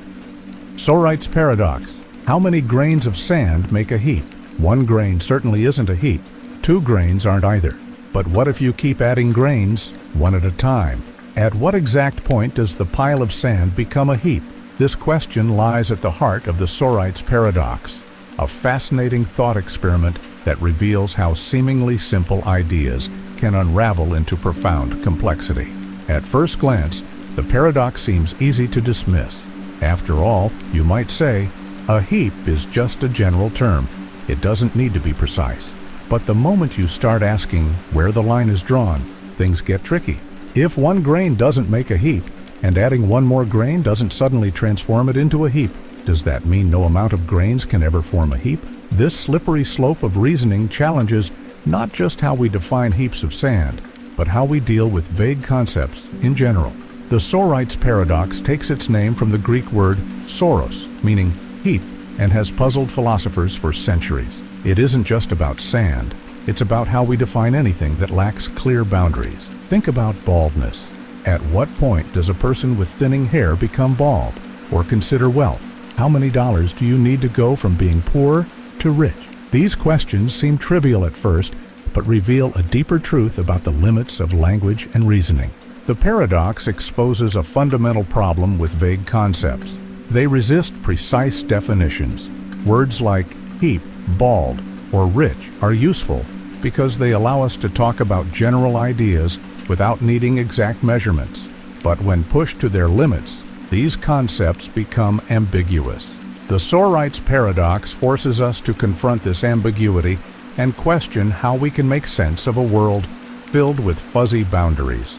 Sorites Paradox. How many grains of sand make a heap? One grain certainly isn't a heap. Two grains aren't either. But what if you keep adding grains, one at a time? At what exact point does the pile of sand become a heap? This question lies at the heart of the Sorites Paradox, a fascinating thought experiment that reveals how seemingly simple ideas can unravel into profound complexity. At first glance, the paradox seems easy to dismiss. After all, you might say, a heap is just a general term. It doesn't need to be precise. But the moment you start asking where the line is drawn, things get tricky. If one grain doesn't make a heap, and adding one more grain doesn't suddenly transform it into a heap, does that mean no amount of grains can ever form a heap? This slippery slope of reasoning challenges not just how we define heaps of sand, but how we deal with vague concepts in general. The Sorites Paradox takes its name from the Greek word soros, meaning heap, and has puzzled philosophers for centuries. It isn't just about sand, it's about how we define anything that lacks clear boundaries. Think about baldness. At what point does a person with thinning hair become bald? Or consider wealth. How many dollars do you need to go from being poor to rich? These questions seem trivial at first, but reveal a deeper truth about the limits of language and reasoning. The paradox exposes a fundamental problem with vague concepts. They resist precise definitions. Words like heap, bald, or rich are useful because they allow us to talk about general ideas without needing exact measurements. But when pushed to their limits, these concepts become ambiguous. The Sorites Paradox forces us to confront this ambiguity and question how we can make sense of a world filled with fuzzy boundaries.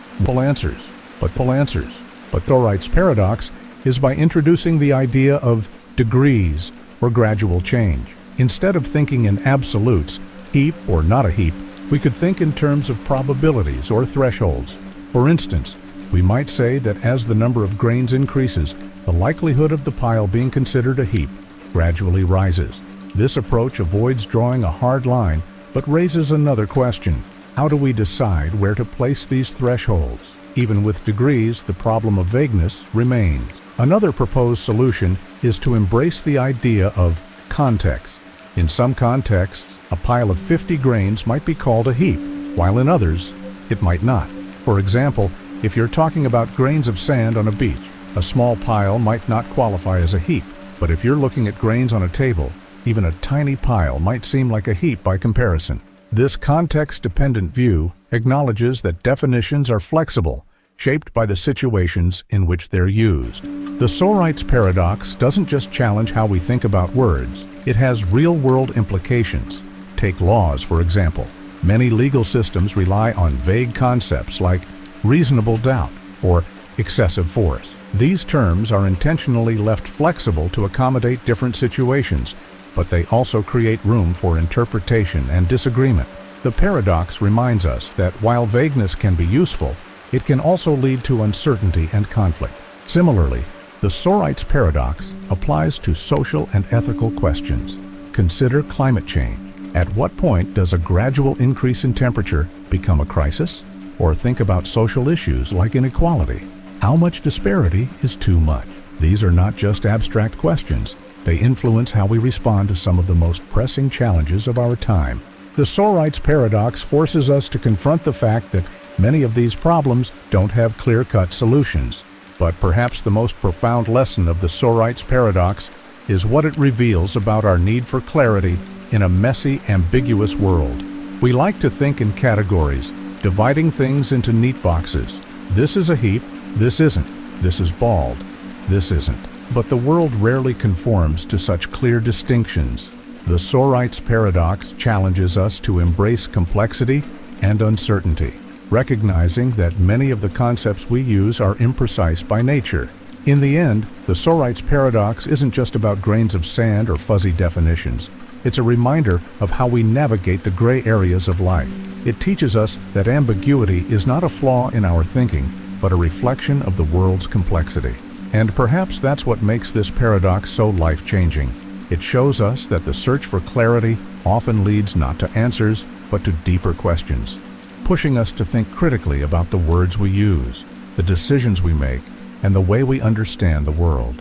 But Sorites Paradox is by introducing the idea of degrees or gradual change. Instead of thinking in absolutes, heap or not a heap, we could think in terms of probabilities or thresholds. For instance, we might say that as the number of grains increases, the likelihood of the pile being considered a heap gradually rises. This approach avoids drawing a hard line, but raises another question. How do we decide where to place these thresholds? Even with degrees, the problem of vagueness remains. Another proposed solution is to embrace the idea of context. In some contexts, a pile of 50 grains might be called a heap, while in others, it might not. For example, if you're talking about grains of sand on a beach, a small pile might not qualify as a heap. But if you're looking at grains on a table, even a tiny pile might seem like a heap by comparison. This context-dependent view acknowledges that definitions are flexible, shaped by the situations in which they're used. The Sorites Paradox doesn't just challenge how we think about words, it has real-world implications. Take laws, for example. Many legal systems rely on vague concepts like reasonable doubt or excessive force. These terms are intentionally left flexible to accommodate different situations, but they also create room for interpretation and disagreement. The paradox reminds us that while vagueness can be useful, it can also lead to uncertainty and conflict. Similarly, the Sorites Paradox applies to social and ethical questions. Consider climate change. At what point does a gradual increase in temperature become a crisis? Or think about social issues like inequality. How much disparity is too much? These are not just abstract questions. They influence how we respond to some of the most pressing challenges of our time. The Sorites Paradox forces us to confront the fact that many of these problems don't have clear-cut solutions. But perhaps the most profound lesson of the Sorites Paradox is what it reveals about our need for clarity in a messy, ambiguous world. We like to think in categories, dividing things into neat boxes. This is a heap, this isn't. This is bald, this isn't. But the world rarely conforms to such clear distinctions. The Sorites Paradox challenges us to embrace complexity and uncertainty, recognizing that many of the concepts we use are imprecise by nature. In the end, the Sorites Paradox isn't just about grains of sand or fuzzy definitions. It's a reminder of how we navigate the gray areas of life. It teaches us that ambiguity is not a flaw in our thinking, but a reflection of the world's complexity. And perhaps that's what makes this paradox so life-changing. It shows us that the search for clarity often leads not to answers, but to deeper questions, pushing us to think critically about the words we use, the decisions we make, and the way we understand the world.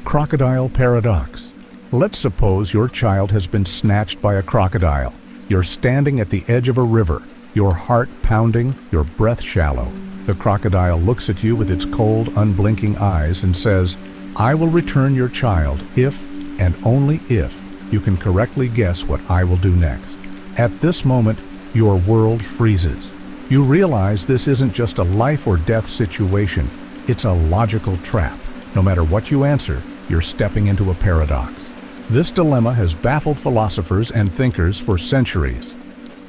Crocodile Paradox. Let's suppose your child has been snatched by a crocodile. You're standing at the edge of a river, your heart pounding, your breath shallow. The crocodile looks at you with its cold, unblinking eyes and says, "I will return your child if, and only if, you can correctly guess what I will do next." At this moment, your world freezes. You realize this isn't just a life or death situation, it's a logical trap. No matter what you answer, you're stepping into a paradox. This dilemma has baffled philosophers and thinkers for centuries.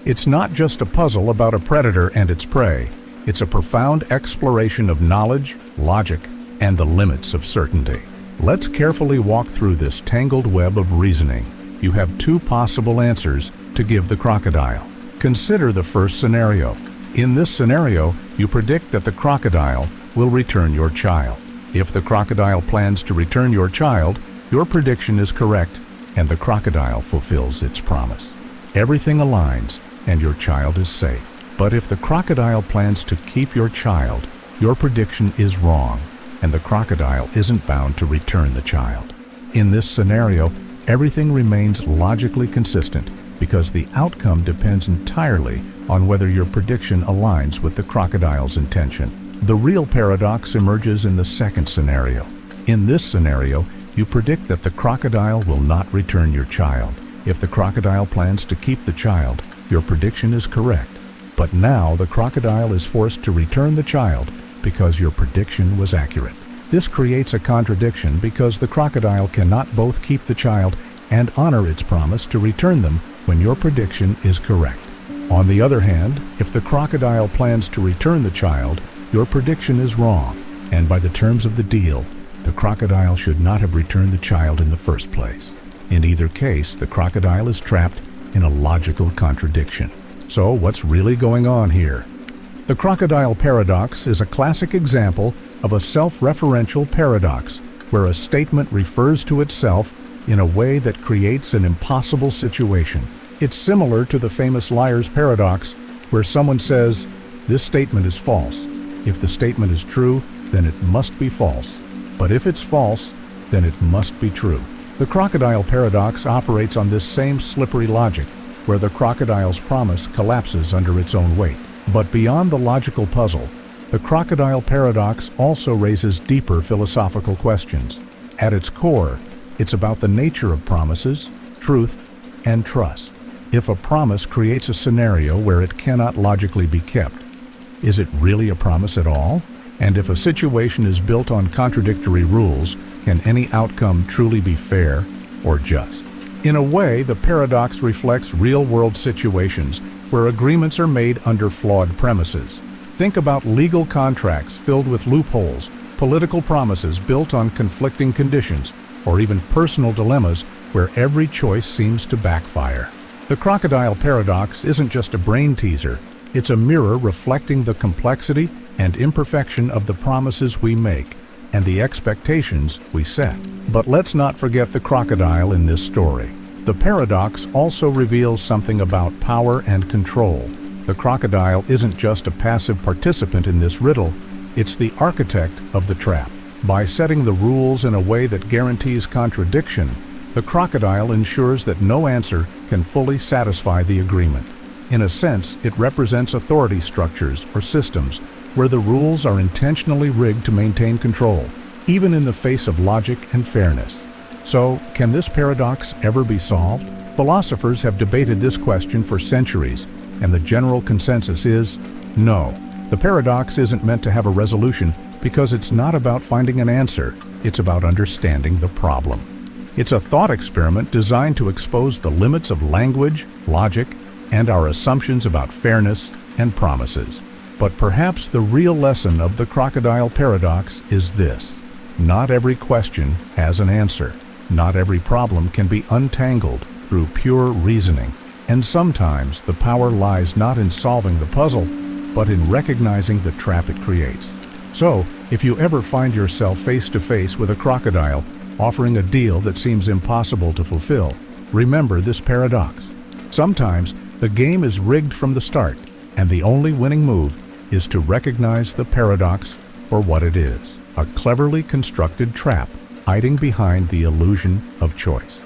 It's not just a puzzle about a predator and its prey. It's a profound exploration of knowledge, logic, and the limits of certainty. Let's carefully walk through this tangled web of reasoning. You have two possible answers to give the crocodile. Consider the first scenario. In this scenario, you predict that the crocodile will return your child. If the crocodile plans to return your child, your prediction is correct, and the crocodile fulfills its promise. Everything aligns, and your child is safe. But if the crocodile plans to keep your child, your prediction is wrong, and the crocodile isn't bound to return the child. In this scenario, everything remains logically consistent because the outcome depends entirely on whether your prediction aligns with the crocodile's intention. The real paradox emerges in the second scenario. In this scenario, you predict that the crocodile will not return your child. If the crocodile plans to keep the child, your prediction is correct. But now the crocodile is forced to return the child because your prediction was accurate. This creates a contradiction because the crocodile cannot both keep the child and honor its promise to return them when your prediction is correct. On the other hand, if the crocodile plans to return the child, your prediction is wrong, and by the terms of the deal, the crocodile should not have returned the child in the first place. In either case, the crocodile is trapped in a logical contradiction. So what's really going on here? The Crocodile Paradox is a classic example of a self-referential paradox, where a statement refers to itself in a way that creates an impossible situation. It's similar to the famous liar's paradox, where someone says, "This statement is false. If the statement is true, then it must be false. But if it's false, then it must be true." The Crocodile Paradox operates on this same slippery logic, where the crocodile's promise collapses under its own weight. But beyond the logical puzzle, the Crocodile Paradox also raises deeper philosophical questions. At its core, it's about the nature of promises, truth, and trust. If a promise creates a scenario where it cannot logically be kept, is it really a promise at all? And if a situation is built on contradictory rules, can any outcome truly be fair or just? In a way, the paradox reflects real-world situations where agreements are made under flawed premises. Think about legal contracts filled with loopholes, political promises built on conflicting conditions, or even personal dilemmas where every choice seems to backfire. The Crocodile Paradox isn't just a brain teaser, it's a mirror reflecting the complexity and imperfection of the promises we make and the expectations we set. But let's not forget the crocodile in this story. The paradox also reveals something about power and control. The crocodile isn't just a passive participant in this riddle, it's the architect of the trap. By setting the rules in a way that guarantees contradiction, the crocodile ensures that no answer can fully satisfy the agreement. In a sense, it represents authority structures or systems where the rules are intentionally rigged to maintain control, even in the face of logic and fairness. So, can this paradox ever be solved? Philosophers have debated this question for centuries, and the general consensus is no. The paradox isn't meant to have a resolution because it's not about finding an answer, it's about understanding the problem. It's a thought experiment designed to expose the limits of language, logic, and our assumptions about fairness and promises. But perhaps the real lesson of the Crocodile Paradox is this: not every question has an answer. Not every problem can be untangled through pure reasoning. And sometimes the power lies not in solving the puzzle, but in recognizing the trap it creates. So, if you ever find yourself face to face with a crocodile offering a deal that seems impossible to fulfill, remember this paradox. Sometimes the game is rigged from the start, and the only winning move is to recognize the paradox for what it is: a cleverly constructed trap hiding behind the illusion of choice.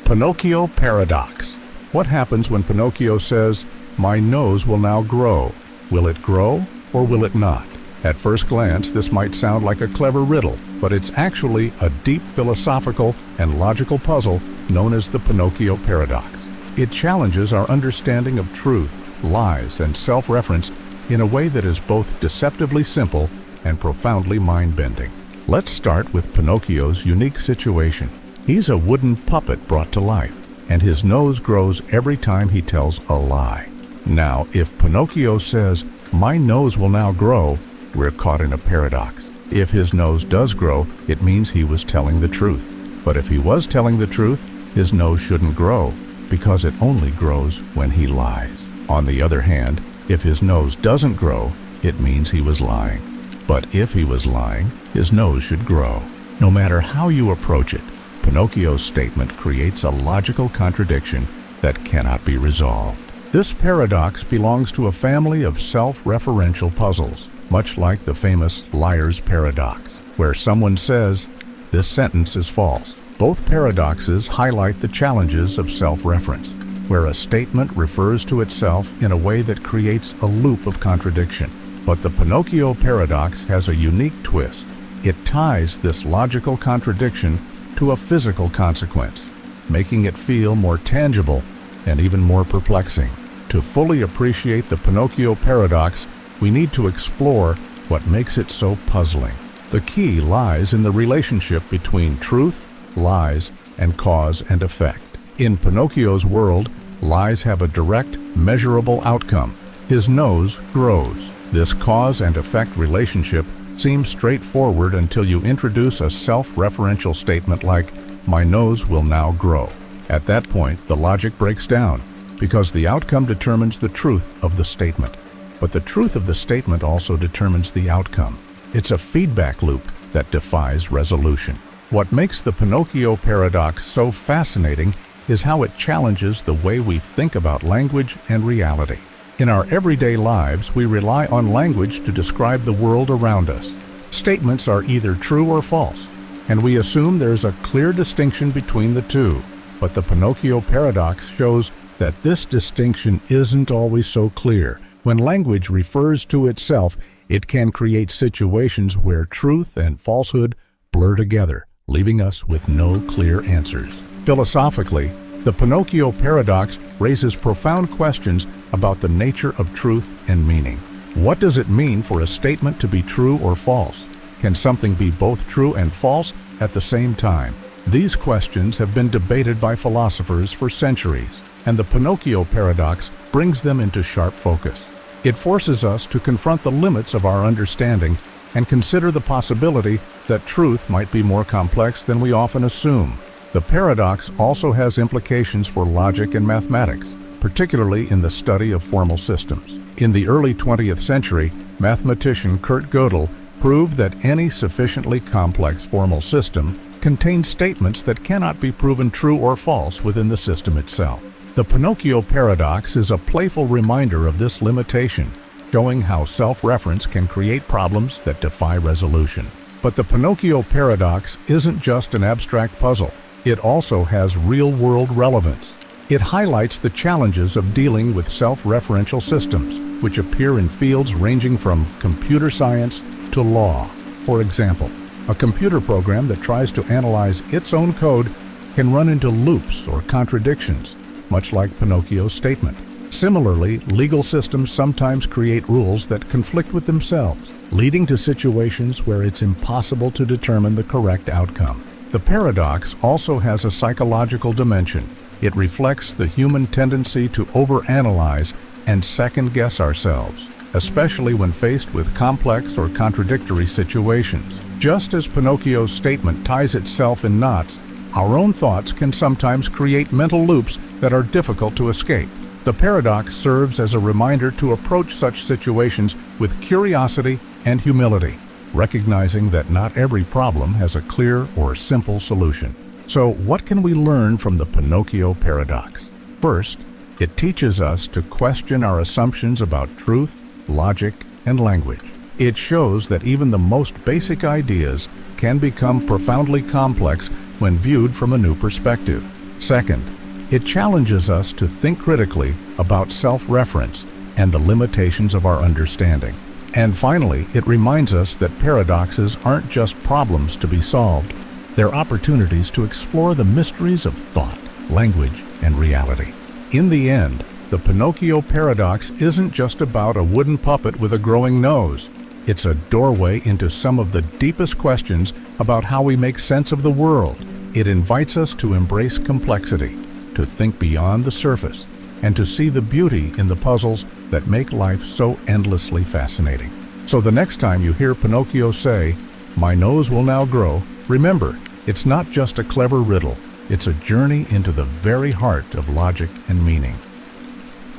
Pinocchio Paradox. What happens when Pinocchio says, "My nose will now grow"? Will it grow or will it not? At first glance, this might sound like a clever riddle, but it's actually a deep philosophical and logical puzzle known as the Pinocchio Paradox. It challenges our understanding of truth, lies, and self-reference in a way that is both deceptively simple and profoundly mind-bending. Let's start with Pinocchio's unique situation. He's a wooden puppet brought to life, and his nose grows every time he tells a lie. Now, if Pinocchio says, "My nose will now grow," we're caught in a paradox. If his nose does grow, it means he was telling the truth. But if he was telling the truth, his nose shouldn't grow, because it only grows when he lies. On the other hand, if his nose doesn't grow, it means he was lying. But if he was lying, his nose should grow. No matter how you approach it, Pinocchio's statement creates a logical contradiction that cannot be resolved. This paradox belongs to a family of self-referential puzzles, much like the famous Liar's Paradox, where someone says, "This sentence is false." Both paradoxes highlight the challenges of self-reference, where a statement refers to itself in a way that creates a loop of contradiction. But the Pinocchio Paradox has a unique twist. It ties this logical contradiction to a physical consequence, making it feel more tangible and even more perplexing. To fully appreciate the Pinocchio Paradox, we need to explore what makes it so puzzling. The key lies in the relationship between truth, lies, and cause and effect. In Pinocchio's world, lies have a direct, measurable outcome. His nose grows. This cause and effect relationship seems straightforward until you introduce a self-referential statement like, "My nose will now grow." At that point, the logic breaks down, because the outcome determines the truth of the statement. But the truth of the statement also determines the outcome. It's a feedback loop that defies resolution. What makes the Pinocchio Paradox so fascinating is how it challenges the way we think about language and reality. In our everyday lives, we rely on language to describe the world around us. Statements are either true or false, and we assume there's a clear distinction between the two. But the Pinocchio Paradox shows that this distinction isn't always so clear. When language refers to itself, it can create situations where truth and falsehood blur together, leaving us with no clear answers. Philosophically, the Pinocchio Paradox raises profound questions about the nature of truth and meaning. What does it mean for a statement to be true or false? Can something be both true and false at the same time? These questions have been debated by philosophers for centuries, and the Pinocchio Paradox brings them into sharp focus. It forces us to confront the limits of our understanding and consider the possibility that truth might be more complex than we often assume. The paradox also has implications for logic and mathematics, particularly in the study of formal systems. In the early 20th century, mathematician Kurt Gödel proved that any sufficiently complex formal system contains statements that cannot be proven true or false within the system itself. The Pinocchio Paradox is a playful reminder of this limitation, showing how self-reference can create problems that defy resolution. But the Pinocchio Paradox isn't just an abstract puzzle. It also has real-world relevance. It highlights the challenges of dealing with self-referential systems, which appear in fields ranging from computer science to law. For example, a computer program that tries to analyze its own code can run into loops or contradictions, much like Pinocchio's statement. Similarly, legal systems sometimes create rules that conflict with themselves, leading to situations where it's impossible to determine the correct outcome. The paradox also has a psychological dimension. It reflects the human tendency to overanalyze and second-guess ourselves, especially when faced with complex or contradictory situations. Just as Pinocchio's statement ties itself in knots, our own thoughts can sometimes create mental loops that are difficult to escape. The paradox serves as a reminder to approach such situations with curiosity and humility, recognizing that not every problem has a clear or simple solution. So, what can we learn from the Pinocchio Paradox? First, it teaches us to question our assumptions about truth, logic, and language. It shows that even the most basic ideas can become profoundly complex when viewed from a new perspective. Second, it challenges us to think critically about self-reference and the limitations of our understanding. And finally, it reminds us that paradoxes aren't just problems to be solved. They're opportunities to explore the mysteries of thought, language, and reality. In the end, the Pinocchio Paradox isn't just about a wooden puppet with a growing nose. It's a doorway into some of the deepest questions about how we make sense of the world. It invites us to embrace complexity, to think beyond the surface, and to see the beauty in the puzzles that make life so endlessly fascinating. So the next time you hear Pinocchio say, "My nose will now grow," remember, it's not just a clever riddle, it's a journey into the very heart of logic and meaning.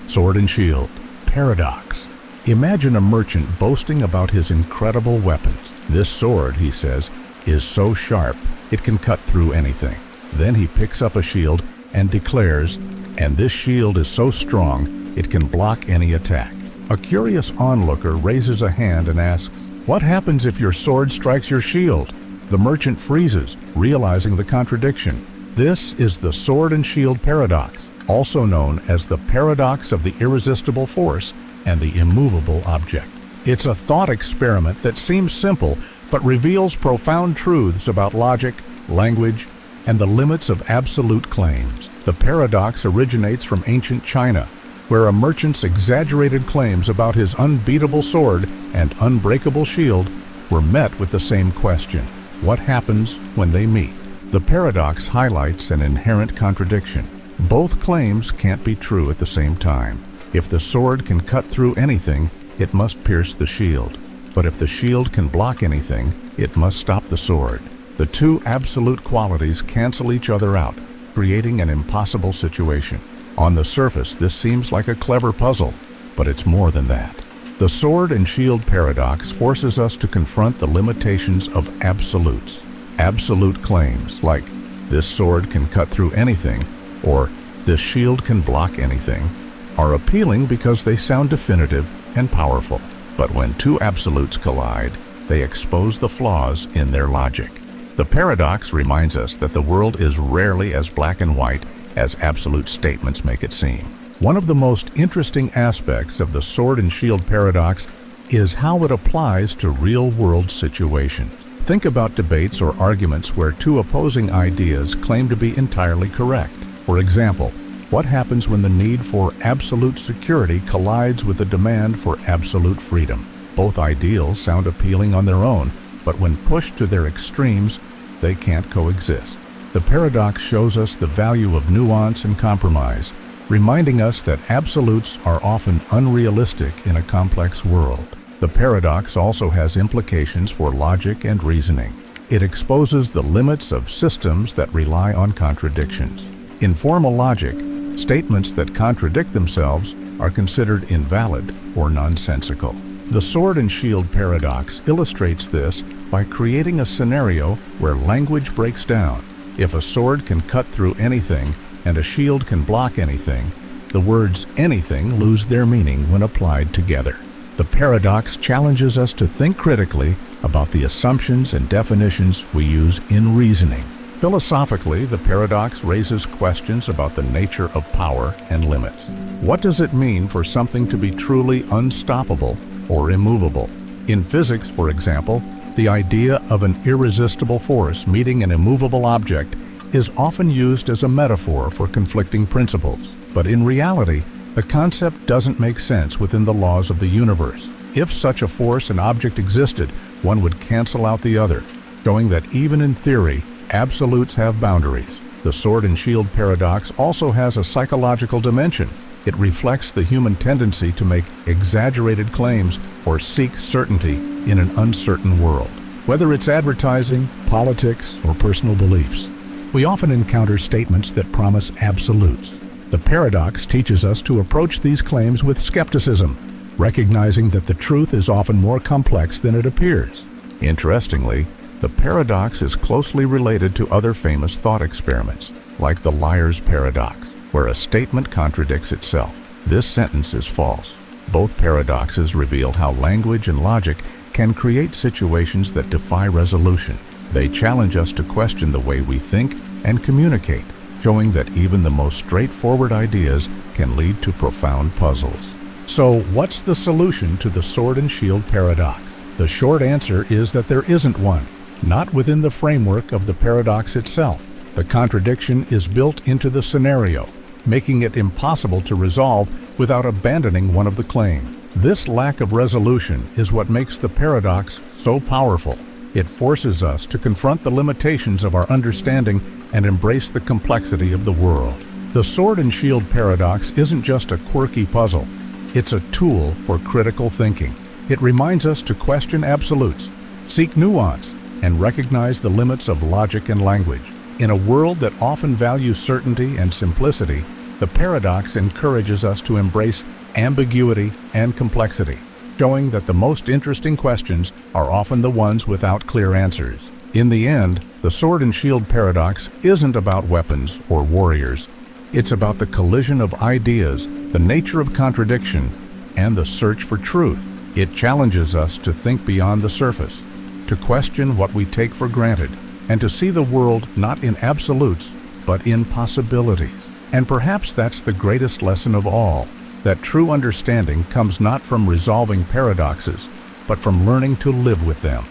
Sword and Shield Paradox. Imagine a merchant boasting about his incredible weapons. "This sword," he says, "is so sharp, it can cut through anything." Then he picks up a shield and declares, "And this shield is so strong, it can block any attack." A curious onlooker raises a hand and asks, "What happens if your sword strikes your shield?" The merchant freezes, realizing the contradiction. This is the Sword and Shield Paradox, also known as the paradox of the irresistible force and the immovable object. It's a thought experiment that seems simple, but reveals profound truths about logic, language, and the limits of absolute claims. The paradox originates from ancient China, where a merchant's exaggerated claims about his unbeatable sword and unbreakable shield were met with the same question: what happens when they meet? The paradox highlights an inherent contradiction. Both claims can't be true at the same time. If the sword can cut through anything, it must pierce the shield. But if the shield can block anything, it must stop the sword. The two absolute qualities cancel each other out, creating an impossible situation. On the surface, this seems like a clever puzzle, but it's more than that. The Sword and Shield Paradox forces us to confront the limitations of absolutes. Absolute claims like, "This sword can cut through anything," or "This shield can block anything," are appealing because they sound definitive and powerful. But when two absolutes collide, they expose the flaws in their logic. The paradox reminds us that the world is rarely as black and white as absolute statements make it seem. One of the most interesting aspects of the Sword and Shield Paradox is how it applies to real-world situations. Think about debates or arguments where two opposing ideas claim to be entirely correct. For example, what happens when the need for absolute security collides with the demand for absolute freedom? Both ideals sound appealing on their own, but when pushed to their extremes, they can't coexist. The paradox shows us the value of nuance and compromise, reminding us that absolutes are often unrealistic in a complex world. The paradox also has implications for logic and reasoning. It exposes the limits of systems that rely on contradictions. In formal logic, statements that contradict themselves are considered invalid or nonsensical. The Sword and Shield Paradox illustrates this by creating a scenario where language breaks down. If a sword can cut through anything and a shield can block anything, the words "anything" lose their meaning when applied together. The paradox challenges us to think critically about the assumptions and definitions we use in reasoning. Philosophically, the paradox raises questions about the nature of power and limits. What does it mean for something to be truly unstoppable or immovable? In physics, for example, the idea of an irresistible force meeting an immovable object is often used as a metaphor for conflicting principles. But in reality, the concept doesn't make sense within the laws of the universe. If such a force and object existed, one would cancel out the other, showing that even in theory, absolutes have boundaries. The sword and shield paradox also has a psychological dimension. It reflects the human tendency to make exaggerated claims or seek certainty in an uncertain world. Whether it's advertising, politics, or personal beliefs, we often encounter statements that promise absolutes. The paradox teaches us to approach these claims with skepticism, recognizing that the truth is often more complex than it appears. Interestingly, the paradox is closely related to other famous thought experiments, like the liar's paradox, where a statement contradicts itself. This sentence is false. Both paradoxes reveal how language and logic can create situations that defy resolution. They challenge us to question the way we think and communicate, showing that even the most straightforward ideas can lead to profound puzzles. So, what's the solution to the sword and shield paradox? The short answer is that there isn't one. Not within the framework of the paradox itself. The contradiction is built into the scenario, making it impossible to resolve without abandoning one of the claims. This lack of resolution is what makes the paradox so powerful. It forces us to confront the limitations of our understanding and embrace the complexity of the world. The sword and shield paradox isn't just a quirky puzzle. It's a tool for critical thinking. It reminds us to question absolutes, seek nuance, and recognize the limits of logic and language. In a world that often values certainty and simplicity, the paradox encourages us to embrace ambiguity and complexity, showing that the most interesting questions are often the ones without clear answers. In the end, the sword and shield paradox isn't about weapons or warriors. It's about the collision of ideas, the nature of contradiction, and the search for truth. It challenges us to think beyond the surface, to question what we take for granted, and to see the world not in absolutes, but in possibilities. And perhaps that's the greatest lesson of all, that true understanding comes not from resolving paradoxes, but from learning to live with them.